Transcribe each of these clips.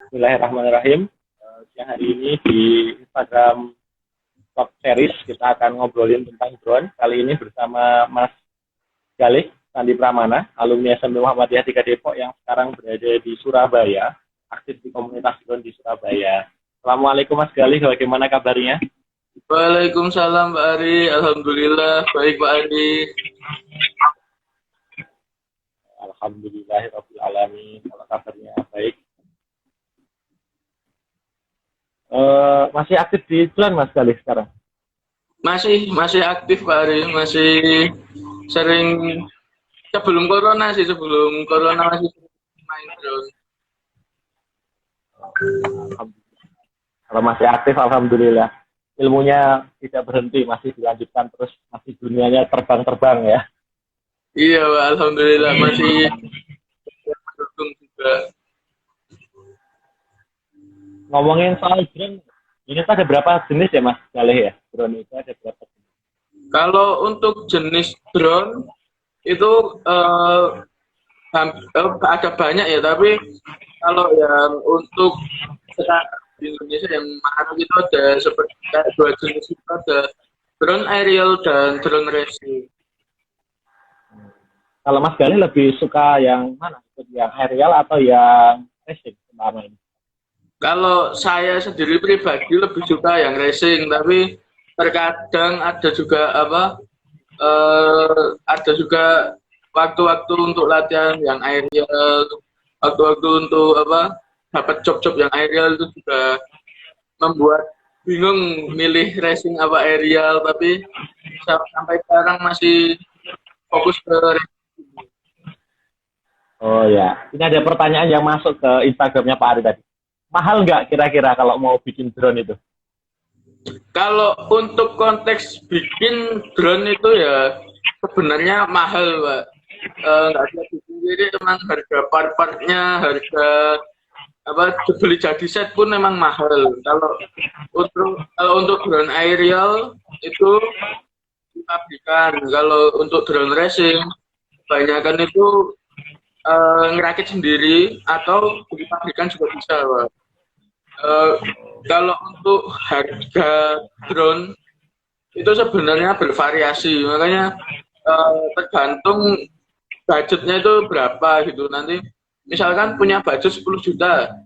Bismillahirrahmanirrahim. Siang hari ini di Instagram Talk Series kita akan ngobrolin tentang drone. Kali ini bersama Mas Galih Sandi Pramana, alumni SMP Muhammadiyah 3 Depok yang sekarang berada di Surabaya, aktif di komunitas drone di Surabaya. Assalamualaikum Mas Galih, bagaimana kabarnya? Waalaikumsalam Pak Ari, alhamdulillah baik Pak Ari. Alhamdulillahirrahmanirrahim, kalau kabarnya baik. Masih aktif di drone Mas Galih sekarang? Masih aktif Pak Ari, masih sering sebelum corona masih main drone. Kalau masih aktif, alhamdulillah. Ilmunya tidak berhenti, masih dilanjutkan terus, masih dunianya terbang-terbang ya. Iya Pak, alhamdulillah masih mendukung juga. Ngomongin soal drone, ini tuh ada berapa jenis ya Mas Galih ya? Drone itu ada berapa jenis? Kalau untuk jenis drone itu ada banyak ya, tapi kalau yang untuk di Indonesia yang mahal itu ada seperti dua jenis itu, ada drone aerial dan drone racing. Kalau Mas Galih lebih suka yang mana? Yang aerial atau yang racing selama ini? Kalau saya sendiri pribadi lebih suka yang racing, tapi terkadang ada juga ada juga waktu-waktu untuk latihan yang aerial, waktu-waktu untuk dapat job-job yang aerial itu juga membuat bingung milih racing apa aerial, tapi sampai sekarang masih fokus ke racing. Oh ya, ini ada pertanyaan yang masuk ke Instagramnya Pak Ari tadi. Mahal nggak kira-kira kalau mau bikin drone itu? Kalau untuk konteks bikin drone itu ya sebenarnya mahal Pak. Nggak bisa bikin sendiri, memang harga part-partnya, harga beli jadi set pun memang mahal. Kalau untuk drone aerial itu dipabrikan. Kalau untuk drone racing kebanyakan itu ngerakit sendiri atau dipabrikan juga bisa Pak. Kalau untuk harga drone itu sebenarnya bervariasi, makanya tergantung budgetnya itu berapa gitu. Nanti misalkan punya budget 10 juta,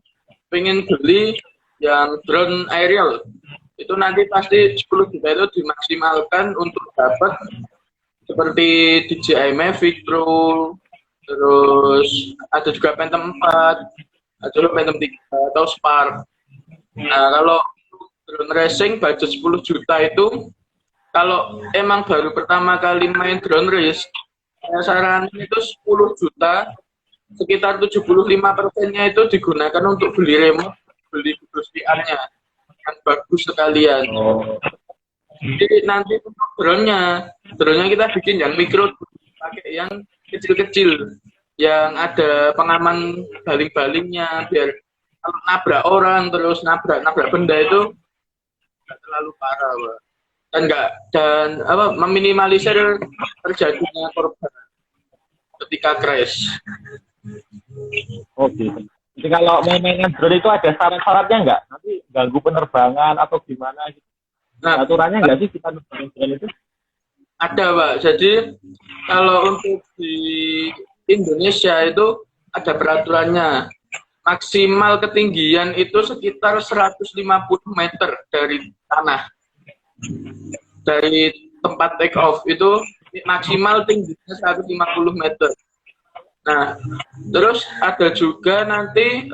pengen beli yang drone aerial, itu nanti pasti 10 juta itu dimaksimalkan untuk dapat seperti DJI Mavic Pro, terus ada juga Phantom 4, ada juga Phantom 3 atau Spark. Nah, kalau drone racing budget 10 juta itu, kalau emang baru pertama kali main drone race, saya saranin itu 10 juta, sekitar 75%-nya itu digunakan untuk beli remote, beli VR-nya yang bagus sekalian. Jadi nanti untuk drone-nya kita bikin yang mikro, pakai yang kecil-kecil, yang ada pengaman baling-balingnya, biar kalau nabrak orang terus nabrak benda itu nggak terlalu parah Pak. Dan meminimalisir terjadinya korban ketika crash. Oke. Jadi kalau mau mainan drone itu ada syarat-syaratnya nggak? Nanti ganggu penerbangan atau gimana gitu? Nah, aturannya nggak sih kita nerbangin drone itu? Ada Pak. Jadi kalau untuk di Indonesia itu ada peraturannya. Maksimal ketinggian itu sekitar 150 meter dari tanah. Dari tempat take off itu maksimal tingginya 150 meter. Nah, terus ada juga nanti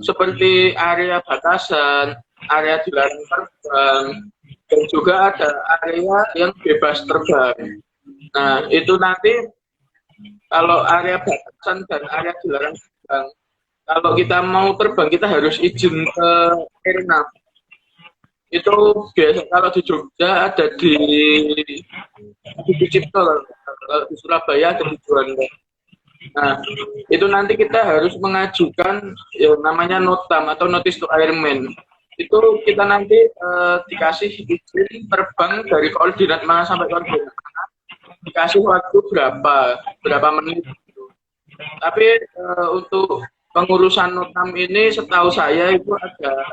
seperti area batasan, area dilarang terbang, dan juga ada area yang bebas terbang. Nah, itu nanti kalau area batasan dan area dilarang terbang, kalau kita mau terbang kita harus izin ke Airnav. Itu biasa kalau di Jogja ada di Cipto, kalau di Surabaya ada di Juanda. Nah, itu nanti kita harus mengajukan ya, namanya notam atau notice to airman. Itu kita nanti dikasih izin terbang dari koordinat mana sampai koordinat mana, dikasih waktu berapa menit. Tapi untuk pengurusan notam ini setahu saya itu ada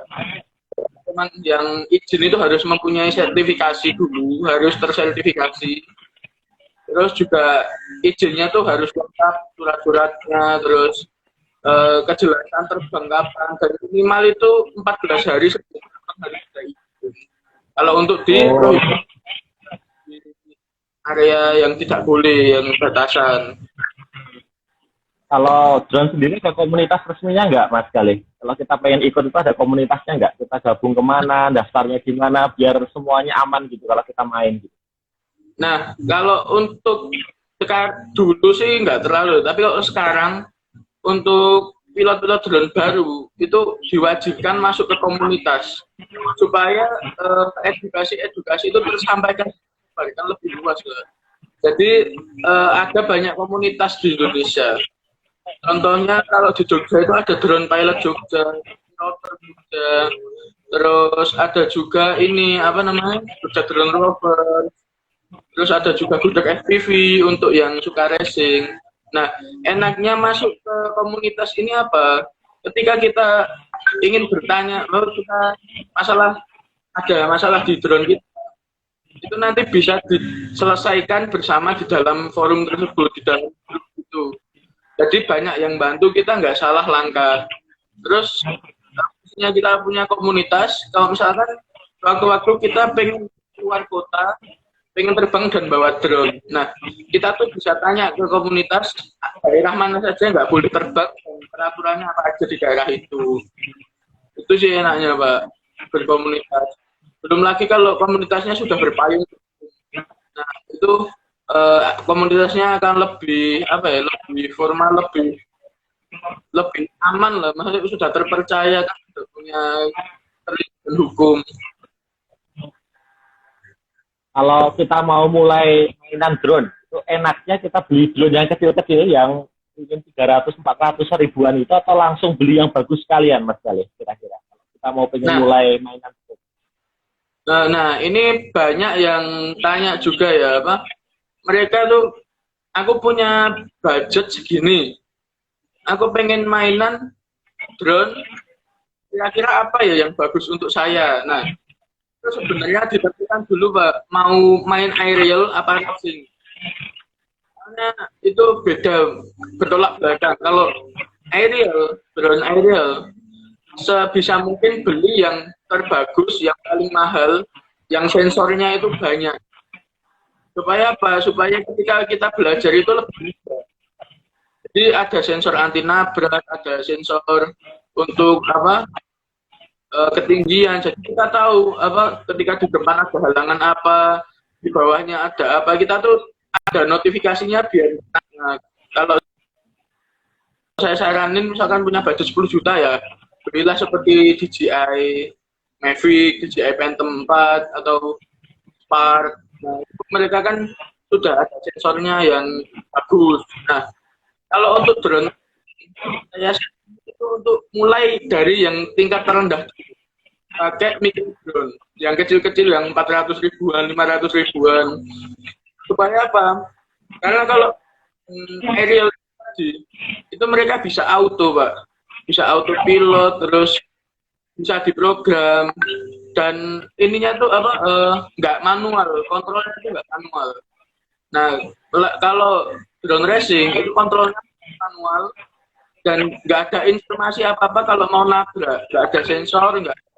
teman yang izin itu harus mempunyai sertifikasi dulu, harus tersertifikasi. Terus juga izinnya tuh harus lengkap surat-suratnya, terus kejelasan terbang kapan, dan minimal itu 14 hari sebelum hari kita izin. Kalau untuk di area yang tidak boleh, yang batasan. Kalau drone sendiri ke komunitas resminya nggak, Mas Galih? Kalau kita pengen ikut itu ada komunitasnya nggak? Kita gabung kemana, daftarnya gimana, biar semuanya aman gitu kalau kita main gitu. Nah, kalau untuk dulu sih nggak terlalu, tapi kalau sekarang untuk pilot-pilot drone baru itu diwajibkan masuk ke komunitas supaya edukasi itu tersampaikan lebih luas lah. Jadi ada banyak komunitas di Indonesia. Contohnya kalau di Jogja itu ada Drone Pilot Jogja, Rover Jogja, terus ada juga ini apa namanya Jogja Drone Rover, terus ada juga gudeg FPV untuk yang suka racing. Nah, enaknya masuk ke komunitas ini apa? Ketika kita ingin bertanya, kita ada masalah di drone kita, itu nanti bisa diselesaikan bersama di dalam forum tersebut, di dalam grup itu. Jadi banyak yang bantu kita, nggak salah langkah. Terus kita punya komunitas, kalau misalkan waktu-waktu kita pengen keluar kota, pengen terbang dan bawa drone. Nah, kita tuh bisa tanya ke komunitas daerah mana saja nggak boleh terbang, dan peraturannya apa aja di daerah itu. Itu sih enaknya, Pak, berkomunitas. Belum lagi kalau komunitasnya sudah berpayung. Nah, itu komunitasnya akan lebih lebih formal, lebih aman lah, maksudnya sudah terpercaya kan, sudah punya terlibat hukum. Kalau kita mau mulai mainan drone, itu enaknya kita beli drone yang kecil-kecil yang mungkin 300-400 ribuan itu, atau langsung beli yang bagus sekalian, Mas Galih, kira-kira. Kalau kita mau pengen mulai mainan drone. Nah, ini banyak yang tanya juga ya, apa? Mereka tuh, aku punya budget segini, aku pengen mainan drone, kira-kira apa ya yang bagus untuk saya? Nah, itu sebenarnya ditentukan dulu, Pak, mau main aerial apa racing. Karena itu beda, bertolak belakang. Kalau drone aerial, sebisa mungkin beli yang terbagus, yang paling mahal, yang sensornya itu banyak. Supaya apa? Supaya ketika kita belajar itu lebih mudah. Jadi ada sensor anti nabrak, ada sensor untuk ketinggian. Jadi kita tahu ketika di depan ada halangan apa, di bawahnya ada apa. Kita tuh ada notifikasinya biar. Nah, kalau saya saranin misalkan punya budget 10 juta ya, belilah seperti DJI Mavic, DJI Phantom 4 atau Spark. Nah, mereka kan sudah ada sensornya yang bagus. Nah, kalau untuk drone, saya itu untuk mulai dari yang tingkat terendah, pakai micro drone, yang kecil-kecil, yang 400 ribuan, 500 ribuan. Supaya apa? Karena kalau aerial tadi, itu mereka bisa auto, Pak. Bisa autopilot, terus bisa diprogram, dan ininya tuh nggak manual, kontrolnya itu nggak manual. Nah, kalau drone racing itu kontrolnya manual dan nggak ada informasi apa-apa kalau mau nabrak, nggak ada sensor, nggak ada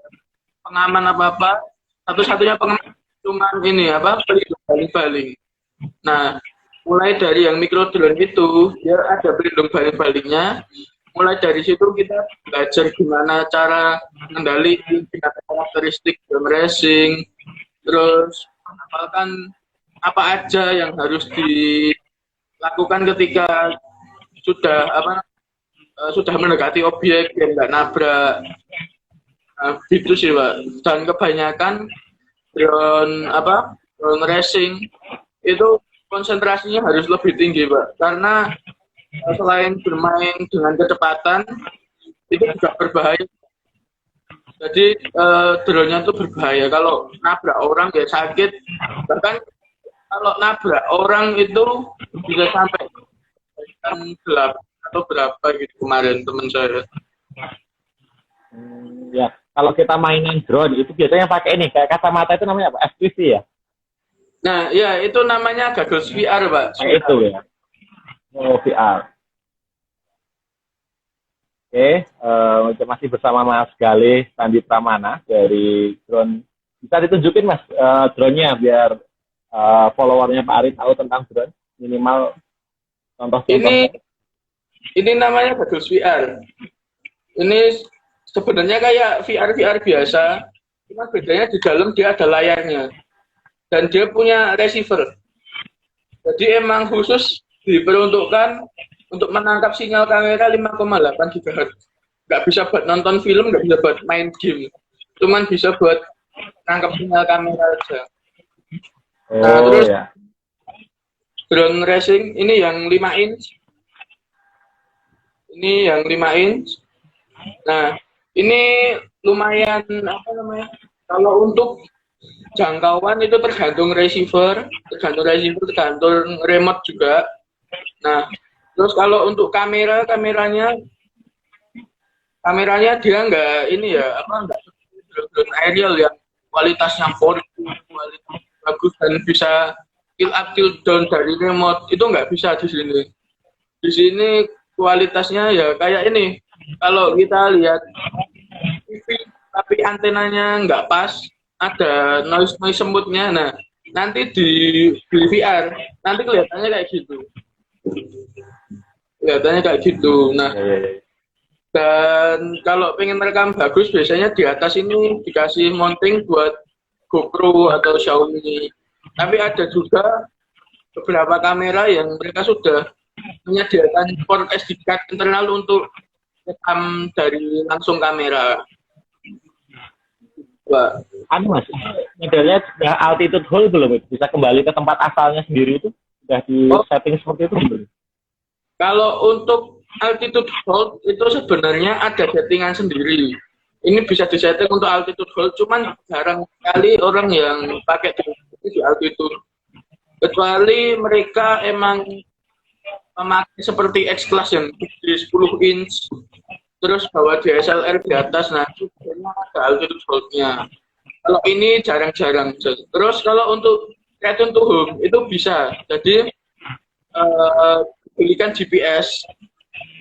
pengaman apa-apa. Satu-satunya pengaman cuma ini pelindung baling-baling. Nah, mulai dari yang mikro drone itu dia ada pelindung baling-balingnya. Mulai dari situ kita belajar gimana cara mengendalikan, karakteristik drone racing, terus menghafalkan apa aja yang harus dilakukan ketika sudah mendekati objek yang nggak nabrak. Nah, gitu sih, Pak. Dan kebanyakan drone racing itu konsentrasinya harus lebih tinggi, Pak, karena selain bermain dengan kecepatan, itu juga berbahaya. Jadi drone-nya itu berbahaya. Kalau nabrak orang ya sakit. Bahkan kalau nabrak orang itu bisa sampai jam 8 atau berapa gitu kemarin teman saya. Ya, kalau kita mainin drone itu biasanya pakai ini kayak kacamata itu namanya apa? FPV ya? Nah, ya itu namanya goggles VR, Pak. Kayak itu ya. Oh, VR. Oke, masih bersama Mas Galih Sandi Pramana dari drone. Bisa ditunjukin Mas drone-nya biar followernya Pak Ari tahu tentang drone. Minimal contoh-contohnya. Ini namanya goggles VR. Ini sebenarnya kayak VR biasa, cuma bedanya di dalam dia ada layarnya dan dia punya receiver. Jadi emang khusus diperuntukkan untuk menangkap sinyal kamera 5,8 GHz. Nggak bisa buat nonton film, nggak bisa buat main game. Cuman bisa buat nangkap sinyal kamera aja. Nah, terus ya. drone racing ini yang 5 inch. Ini yang 5 inch. Nah, ini lumayan apa namanya? Kalau untuk jangkauan itu tergantung receiver, tergantung remote juga. Nah, terus kalau untuk kameranya dia nggak ini ya nggak drone aerial yang kualitasnya 4K, kualitas bagus dan bisa kill up kill down dari remote, itu nggak bisa di sini. Di sini kualitasnya ya kayak ini. Kalau kita lihat TV tapi antenanya nggak pas, ada noise semutnya. Nah, nanti di VR nanti kelihatannya kayak gitu. Nah, dan kalau pengen merekam bagus biasanya di atas ini dikasih mounting buat GoPro atau Xiaomi. Tapi ada juga beberapa kamera yang mereka sudah menyediakan port SD card internal untuk rekam dari langsung kamera. Mas, modelnya sudah altitude hold belum? Bisa kembali ke tempat asalnya sendiri itu? Sudah di setting seperti itu belum? Kalau untuk altitude hold itu sebenarnya ada settingan sendiri. Ini bisa disetting untuk altitude hold, cuman jarang sekali orang yang pakai di altitude. Kecuali mereka emang memakai seperti X-Class yang di 10 inch, terus bawa DSLR di atas, nah itu ada altitude hold-nya. Kalau ini jarang-jarang. Terus kalau untuk return to home itu bisa. Jadi belikan GPS,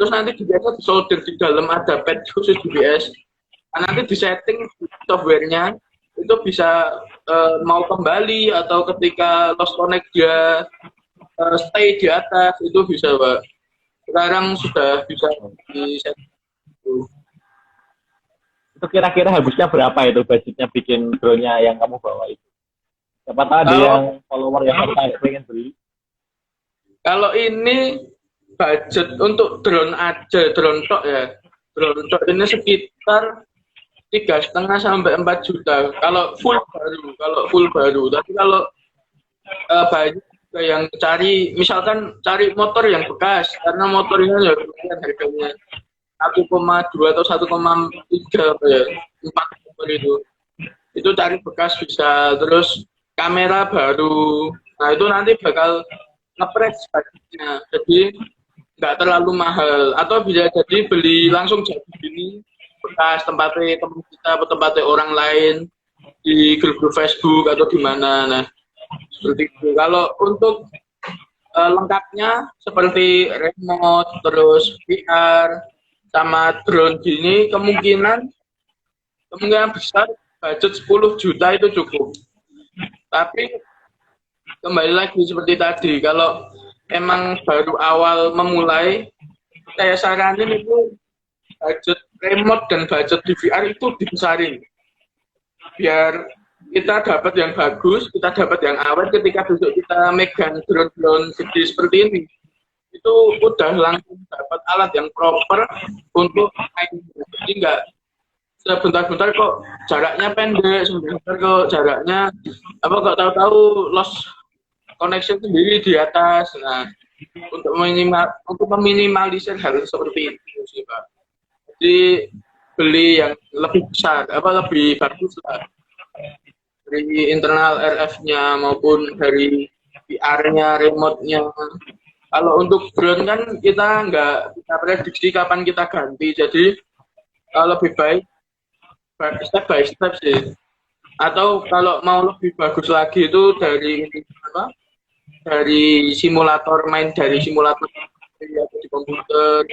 terus nanti GPS disolder di dalam ada pad khusus GPS. Nah, nanti disetting softwarenya itu bisa mau kembali atau ketika lost connect dia stay di atas itu bisa, Pak. Sekarang sudah bisa di-setting. Itu kira-kira habisnya berapa itu budgetnya bikin drone-nya yang kamu bawa itu? Siapa tahu ada yang follower yang tertarik pengen beli. Kalau ini budget untuk drone tok ya. Drone tok ini sekitar 3,5 sampai 4 juta. Kalau full baru. Tapi kalau banyak yang misalkan cari motor yang bekas, karena motornya ya lumayan harganya 1,2 atau 1,3 ya, 4 itu cari bekas bisa. Terus kamera baru, nah itu nanti bakal ngepres budgetnya, jadi nggak terlalu mahal. Atau bisa jadi beli langsung jadi gini bekas tempatnya teman kita atau tempatnya orang lain di grup Facebook atau di mana. Nah seperti itu. Kalau untuk lengkapnya seperti remote, terus VR sama drone gini, kemungkinan besar budget 10 juta itu cukup. Tapi kembali lagi seperti tadi, kalau emang baru awal memulai, saya saranin itu budget remote dan budget di VR itu dibesarin. Biar kita dapat yang bagus, kita dapat yang awet ketika besok kita megang drone-drone gede seperti ini. Itu udah langsung dapat alat yang proper untuk main. Jadi nggak sebentar-bentar kok jaraknya pendek, sebentar kok jaraknya kok tahu-tahu lost connection sendiri di atas. Nah, untuk meminimalisir hal seperti itu sih, Pak. Jadi beli yang lebih besar, lebih bagus lah, dari internal RF-nya maupun dari VR-nya, remote-nya. Kalau untuk drone kan kita nggak bisa prediksi kapan kita ganti, jadi lebih baik step by step sih. Atau kalau mau lebih bagus lagi itu dari apa? Dari simulator dari simulator di komputer,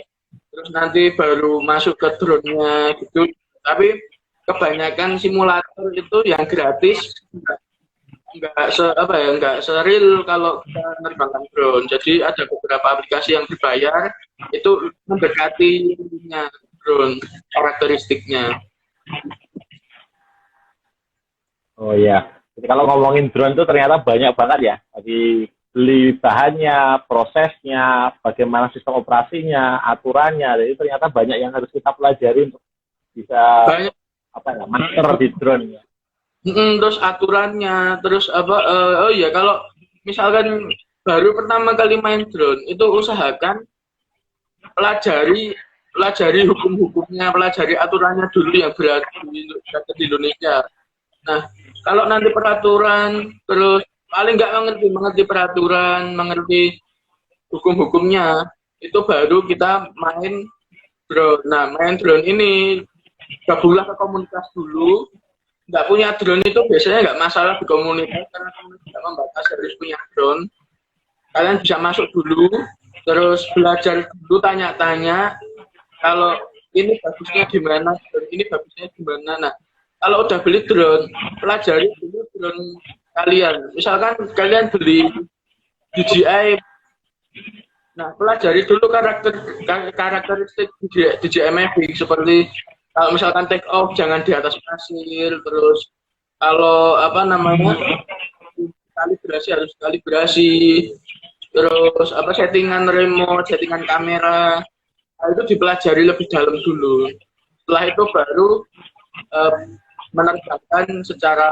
terus nanti baru masuk ke drone-nya gitu. Tapi kebanyakan simulator itu yang gratis nggak seril kalau kita menerbangkan drone. Jadi ada beberapa aplikasi yang berbayar itu mendekati drone karakteristiknya. Oh iya. Jadi kalau ngomongin drone itu ternyata banyak banget ya. Jadi beli bahannya, prosesnya, bagaimana sistem operasinya, aturannya. Jadi ternyata banyak yang harus kita pelajari untuk bisa Banyak. Master di drone ya. Terus aturannya, terus oh iya kalau misalkan baru pertama kali main drone itu usahakan pelajari hukum-hukumnya, pelajari aturannya dulu yang berlaku di Indonesia. Nah, kalau nanti peraturan terus paling nggak mengerti peraturan, mengerti hukum-hukumnya, itu baru kita main drone. Nah, main drone ini gabunglah ke komunitas dulu. Nggak punya drone itu biasanya nggak masalah di komunitas karena komunitas tidak membatasi harus punya drone. Kalian bisa masuk dulu, terus belajar dulu, tanya-tanya kalau ini bagusnya gimana, ini bagusnya gimana. Nah, kalau udah beli drone, pelajari dulu drone kalian. Misalkan kalian beli DJI, nah pelajari dulu karakteristik DJI Mavic seperti kalau misalkan take off jangan di atas pasir, terus kalau kalibrasi harus kalibrasi, terus settingan remote, settingan kamera, nah, itu dipelajari lebih dalam dulu. Setelah itu baru menerbangkan secara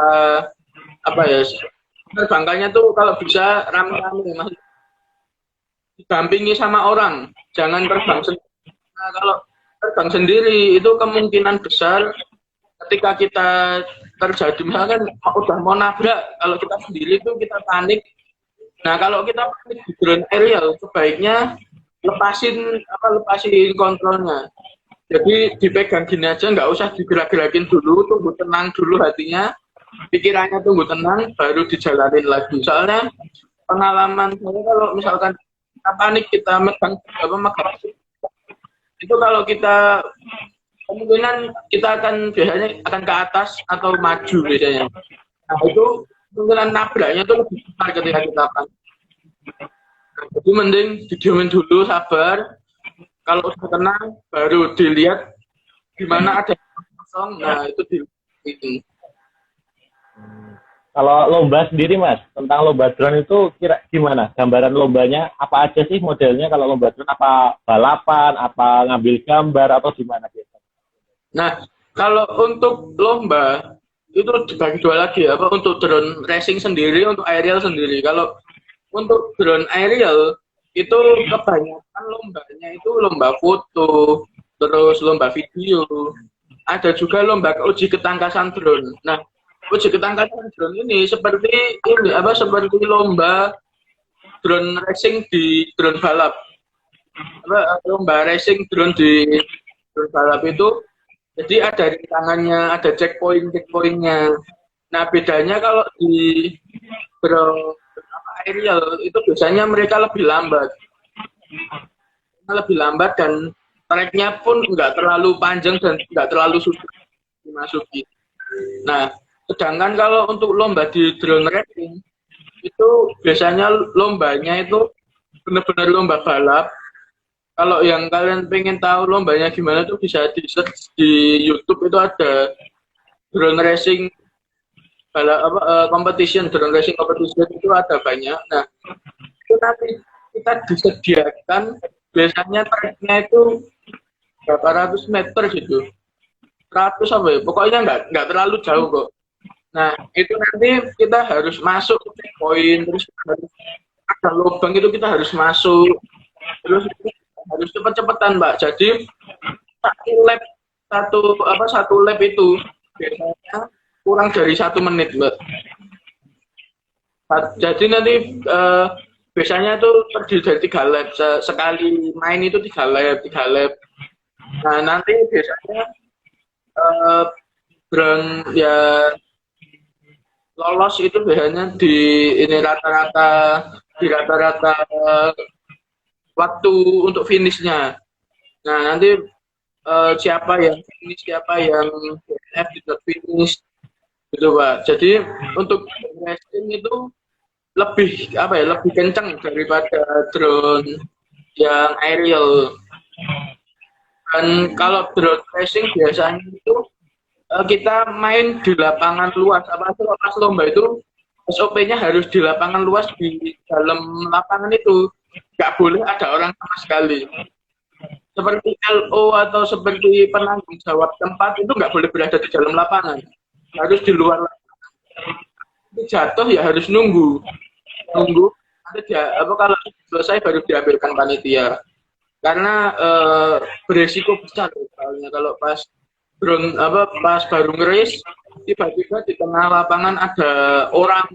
menerbangkannya tuh kalau bisa rame-rame, didampingi sama orang, jangan terbang sendiri. Nah, kalau terbang sendiri itu kemungkinan besar ketika kita terjadi misalkan udah mau nabrak, kalau kita sendiri itu kita panik. Nah, kalau kita panik di drone aerial sebaiknya lepasin kontrolnya. Jadi dipegang gini aja, nggak usah digerak-gerakin dulu, tunggu tenang dulu hatinya, pikirannya tunggu tenang, baru dijalanin lagi. Soalnya pengalaman saya kalau misalkan kita panik, kita megang itu kalau kita kemungkinan kita biasanya akan ke atas atau maju biasanya. Nah itu kemungkinan nabraknya itu lebih besar ketika kita panik. Nah, jadi mending didiemin dulu, sabar. Kalau sudah tenang, baru dilihat di mana ada kosong. Nah itu dilihat. Kalau lomba sendiri Mas, tentang lomba drone itu kira gimana? Gambaran lombanya apa aja sih modelnya kalau lomba drone? Apa balapan, apa ngambil gambar, atau gimana biasanya? Nah, kalau untuk lomba itu dibagi dua lagi, untuk drone racing sendiri, untuk aerial sendiri. Kalau untuk drone aerial itu kebanyakan lombanya itu lomba foto, terus lomba video. Ada juga lomba uji ketangkasan drone. Nah, uji ketangkasan drone ini seperti lomba drone racing di drone balap. Lomba racing drone di drone balap itu jadi ada rintangannya, ada checkpointnya. Nah, bedanya kalau di drone aerial itu biasanya mereka lebih lambat dan tracknya pun nggak terlalu panjang dan nggak terlalu susah dimasuki. Nah, sedangkan kalau untuk lomba di drone racing itu biasanya lombanya itu benar-benar lomba balap. Kalau yang kalian pengen tahu lombanya gimana tuh bisa di search di YouTube, itu ada drone racing competition, drone racing competition itu ada banyak. Nah, itu nanti kita disediakan biasanya tracknya itu berapa ratus meter gitu, 100 pokoknya nggak terlalu jauh kok. Nah, itu nanti kita harus masuk checkpoint, terus harus ada lubang itu kita harus masuk, terus harus cepet-cepetan Mbak. Jadi satu lap itu biasanya kurang dari 1 menit Mbak. Jadi nanti biasanya itu terdiri dari 3 lap. Sekali main itu 3 lap. Nah, nanti biasanya eh, drone ya lolos itu biasanya ini rata-rata waktu untuk finishnya. Nah, nanti siapa yang finish, siapa yang DNF tidak finish gitu Pak. Jadi untuk racing itu lebih lebih kencang daripada drone yang aerial. Dan kalau drone racing biasanya itu kita main di lapangan luas. Apalagi kalau pas lomba itu SOP-nya harus di lapangan luas, di dalam lapangan itu nggak boleh ada orang sama sekali. Seperti LO atau seperti penanggung jawab tempat itu nggak boleh berada di dalam lapangan, harus di luar lapangan. Jatuh ya harus nunggu nanti dia kalau selesai baru diambilkan panitia, karena beresiko besar soalnya kalau pas drone pas baru ngeris tiba-tiba di tengah lapangan ada orang,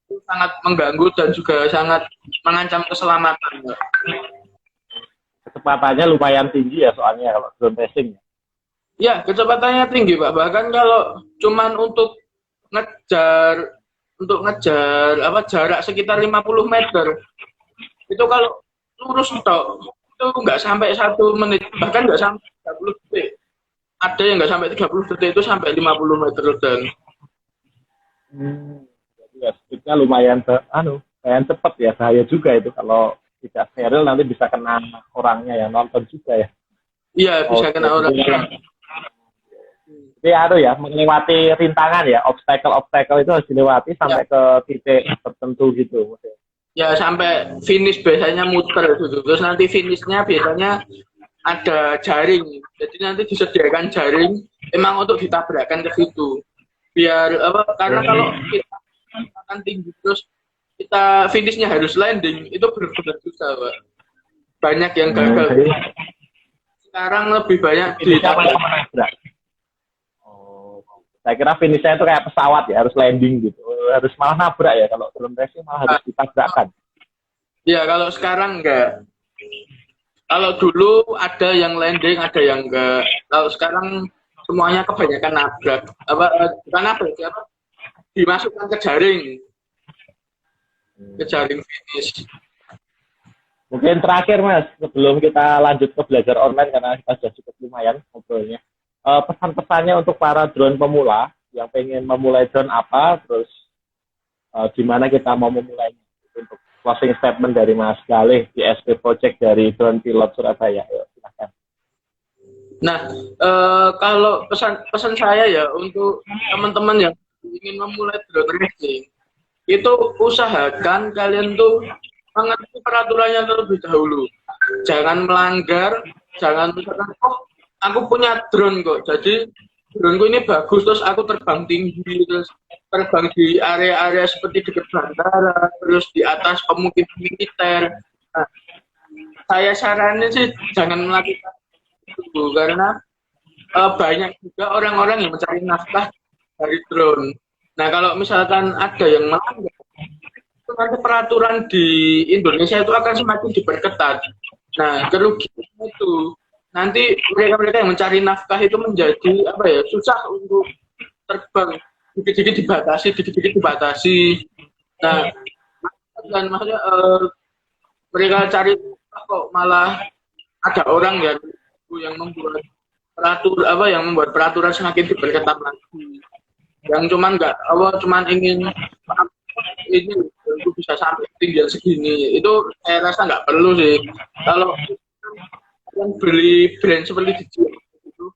itu sangat mengganggu dan juga sangat mengancam keselamatan. Kecepatannya lumayan tinggi ya soalnya kalau drone racing. Ya, kecepatannya tinggi Pak. Bahkan kalau cuman untuk ngejar jarak sekitar 50 meter, itu kalau lurus itu nggak sampai 1 menit, bahkan nggak sampai 30 detik. Ada yang nggak sampai 30 detik, itu sampai 50 meter dan Jadi ya speednya lumayan cepat ya, bahaya juga itu kalau tidak steril nanti bisa kena orangnya yang nonton juga ya. Iya, bisa kena orang. Jadi melewati rintangan ya, obstacle itu harus dilewati sampai ke titik tertentu gitu. Ya, sampai finish biasanya muter gitu. Terus nanti finishnya biasanya ada jaring. Jadi nanti disediakan jaring emang untuk ditabrakkan ke situ. Biar karena kalau kita akan tinggi terus kita finishnya harus landing, itu benar-benar susah Pak. Banyak yang gagal. Sekarang lebih banyak ditabrak. Saya kira finishnya itu kayak pesawat ya, harus landing gitu, harus malah nabrak ya, kalau drone racing malah harus ditabrakkan. Ya, kalau sekarang enggak. Kalau dulu ada yang landing, ada yang enggak. Kalau sekarang semuanya kebanyakan nabrak. Bukan nabrak, dimasukkan ke jaring. Ke jaring finish. Mungkin terakhir Mas, sebelum kita lanjut ke belajar online karena kita sudah cukup lumayan ngobrolnya. Pesan-pesannya untuk para drone pemula yang pengen memulai drone apa, terus gimana kita mau memulainya, untuk closing statement dari Mas Galih di SP Project dari Drone Pilot Surabaya. Yuk, silakan. Nah, kalau pesan saya ya untuk teman-teman yang ingin memulai drone racing, itu usahakan kalian tuh mengerti peraturannya terlebih dahulu. Jangan melanggar, jangan misalkan, aku punya drone kok, jadi droneku ini bagus, terus aku terbang tinggi, terus terbang di area-area seperti dekat bandara, terus di atas pemukiman militer. Nah, saya saranin sih jangan melakukan itu, karena banyak juga orang-orang yang mencari nafkah dari drone. Nah, kalau misalkan ada yang melanggar, itu nanti peraturan di Indonesia itu akan semakin diperketat. Nah, kerugian itu nanti mereka-mereka yang mencari nafkah itu menjadi susah untuk terbang, dikit-dikit dibatasi. Nah, dan maksudnya mereka cari kok malah ada orang yang membuat peraturan semakin diperketat lagi. Yang cuman ingin ini itu bisa sampai ketinggian segini, itu saya rasa nggak perlu sih. Kalau yang beli brand seperti DJI itu,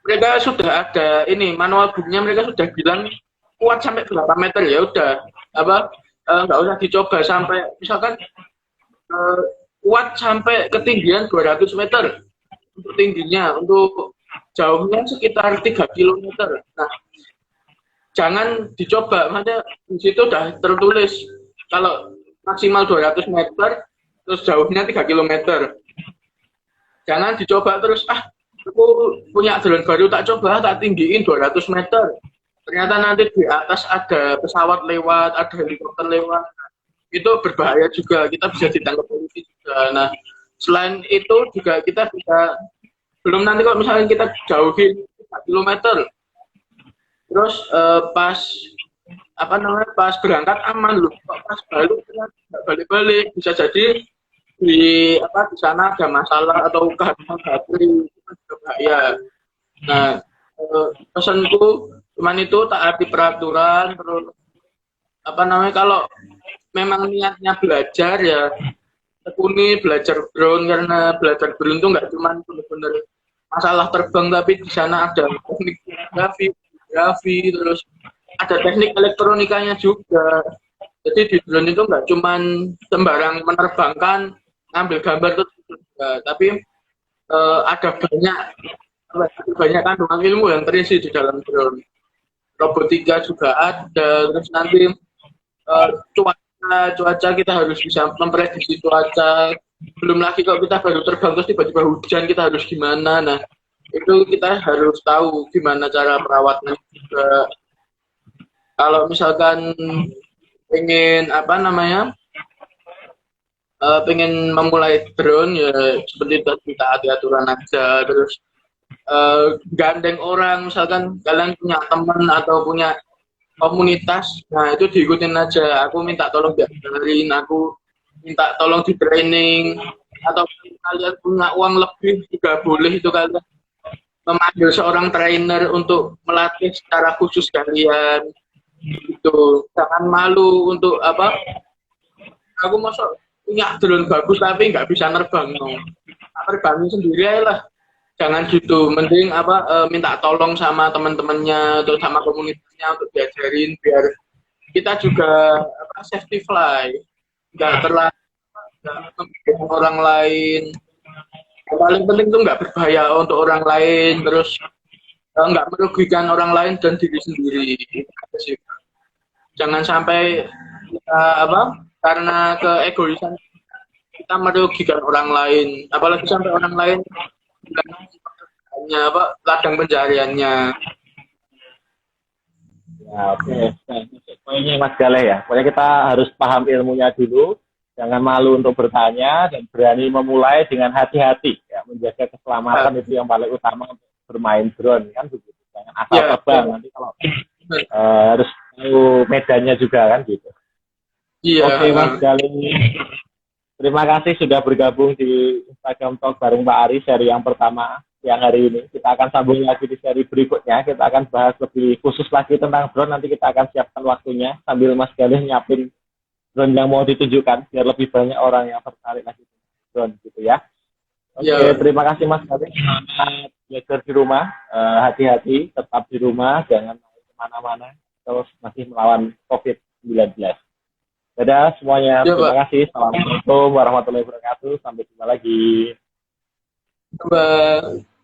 mereka sudah ada manual booknya, mereka sudah bilang kuat sampai berapa meter, ya udah nggak usah dicoba sampai misalkan kuat sampai ketinggian 200 meter untuk tingginya, untuk jauhnya sekitar 3 km. Nah, jangan dicoba, maksudnya di situ udah tertulis kalau maksimal 200 meter, terus jauhnya 3 km. Jangan dicoba terus, aku punya drone baru, tak coba, tak tinggiin 200 meter. Ternyata nanti di atas ada pesawat lewat, ada helikopter lewat. itu berbahaya juga, kita bisa ditangkap polisi juga. Nah, selain itu juga kita bisa, belum nanti kalau misalnya kita jauhin 4 kilometer, terus pas apa namanya, pas berangkat aman loh, kok pas balik nggak balik-balik, bisa jadi di apa di sana ada masalah atau kehabisan baterai, itu kan juga bahaya. Nah, pesanku cuman itu taati peraturan, terus apa namanya, kalau memang niatnya belajar ya tekuni belajar drone, karena belajar drone itu nggak cuma benar-benar masalah terbang, tapi di sana ada teknik fotografi, terus ada teknik elektronikanya juga. Jadi di drone itu nggak cuma sembarang menerbangkan, ngambil gambar itu juga, tapi ada banyak kandungan ilmu yang terisi di dalam drone. Robotika juga ada, terus nanti cuaca kita harus bisa memprediksi cuaca. Belum lagi kalau kita baru terbang terus tiba-tiba hujan, kita harus gimana. Nah, itu kita harus tahu gimana cara perawatnya juga. Kalau misalkan pengen apa namanya, pengen memulai drone ya seperti itu, kita taati aturan aja, terus gandeng orang, misalkan kalian punya teman atau punya komunitas, nah itu diikutin aja. Aku minta tolong diajarin, aku minta tolong di training, atau kalian punya uang lebih juga boleh itu kalian memanggil seorang trainer untuk melatih secara khusus kalian. Gitu, jangan malu untuk apa, aku masuk punya drone bagus tapi nggak bisa nerbang, no. Terbangin sendiri aja lah, jangan gitu. Mending apa, minta tolong sama teman-temannya atau sama komunitasnya untuk diajarin, biar kita juga apa, safety fly, nggak terlalu membiarkan orang lain. Yang paling penting tuh nggak berbahaya untuk orang lain, terus nggak merugikan orang lain dan diri sendiri. Itu sih. Jangan sampai kita apa, karena keegoisan kita merugikan orang lain, apalagi sampai orang lain hanya apa, ladang pencariannya. Ya, oke. Nah, poinnya Mas Galeh ya. Pokoknya kita harus paham ilmunya dulu, jangan malu untuk bertanya, dan berani memulai dengan hati-hati. Ya, menjaga keselamatan itu yang paling utama untuk bermain drone, kan begitu. Jangan asal terbang, nanti kalau harus tahu medannya juga kan gitu. Oke Mas Galeh, terima kasih sudah bergabung di Instagram Talk bareng Pak Ari seri yang pertama yang hari ini. Kita akan sambung lagi di seri berikutnya. Kita akan bahas lebih khusus lagi tentang drone. Nanti kita akan siapkan waktunya sambil Mas Galih nyiapin drone yang mau ditunjukkan biar lebih banyak orang yang tertarik lagi drone gitu ya. Oke, terima kasih Mas Galih. Belajar di rumah, hati-hati, tetap di rumah, jangan kemana-mana, terus masih melawan COVID-19. Dadah semuanya, terima kasih. Assalamualaikum warahmatullahi wabarakatuh. Sampai jumpa lagi. Bye.